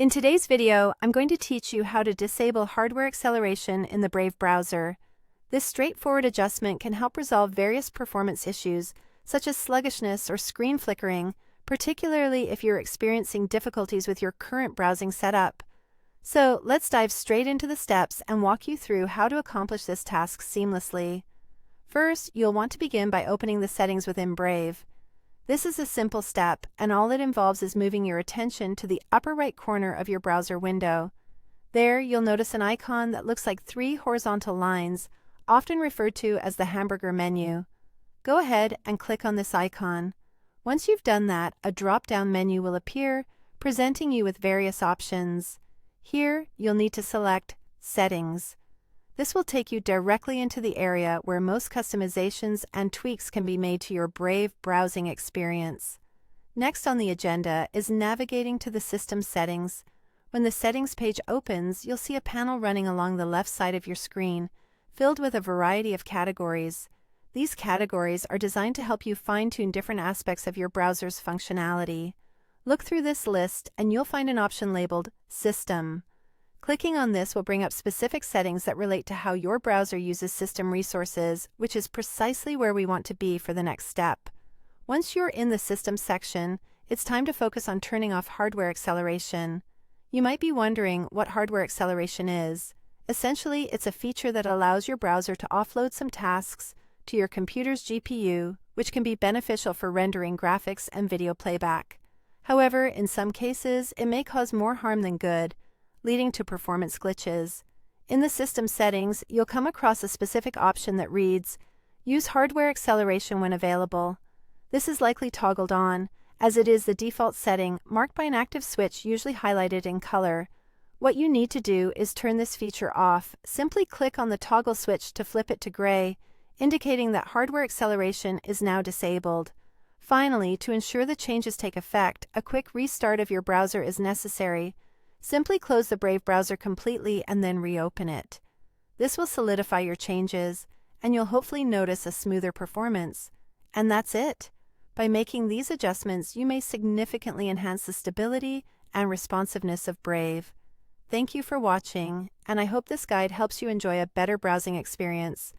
In today's video, I'm going to teach you how to disable hardware acceleration in the Brave browser. This straightforward adjustment can help resolve various performance issues, such as sluggishness or screen flickering, particularly if you're experiencing difficulties with your current browsing setup. So let's dive straight into the steps and walk you through how to accomplish this task seamlessly. First, you'll want to begin by opening the settings within Brave. This is a simple step, and all it involves is moving your attention to the upper right corner of your browser window. There, you'll notice an icon that looks like three horizontal lines, often referred to as the hamburger menu. Go ahead and click on this icon. Once you've done that, a drop-down menu will appear, presenting you with various options. Here, you'll need to select Settings. This will take you directly into the area where most customizations and tweaks can be made to your Brave browsing experience. Next on the agenda is navigating to the system settings. When the settings page opens, you'll see a panel running along the left side of your screen, filled with a variety of categories. These categories are designed to help you fine-tune different aspects of your browser's functionality. Look through this list and you'll find an option labeled System. Clicking on this will bring up specific settings that relate to how your browser uses system resources, which is precisely where we want to be for the next step. Once you're in the System section, it's time to focus on turning off hardware acceleration. You might be wondering what hardware acceleration is. Essentially, it's a feature that allows your browser to offload some tasks to your computer's GPU, which can be beneficial for rendering graphics and video playback. However, in some cases, it may cause more harm than good, leading to performance glitches. In the system settings, you'll come across a specific option that reads, Use hardware acceleration when available. This is likely toggled on, as it is the default setting marked by an active switch usually highlighted in color. What you need to do is turn this feature off. Simply click on the toggle switch to flip it to gray, indicating that hardware acceleration is now disabled. Finally, to ensure the changes take effect, a quick restart of your browser is necessary. Simply close the Brave browser completely and then reopen it. This will solidify your changes, and you'll hopefully notice a smoother performance. And that's it. By making these adjustments, you may significantly enhance the stability and responsiveness of Brave. Thank you for watching, and I hope this guide helps you enjoy a better browsing experience.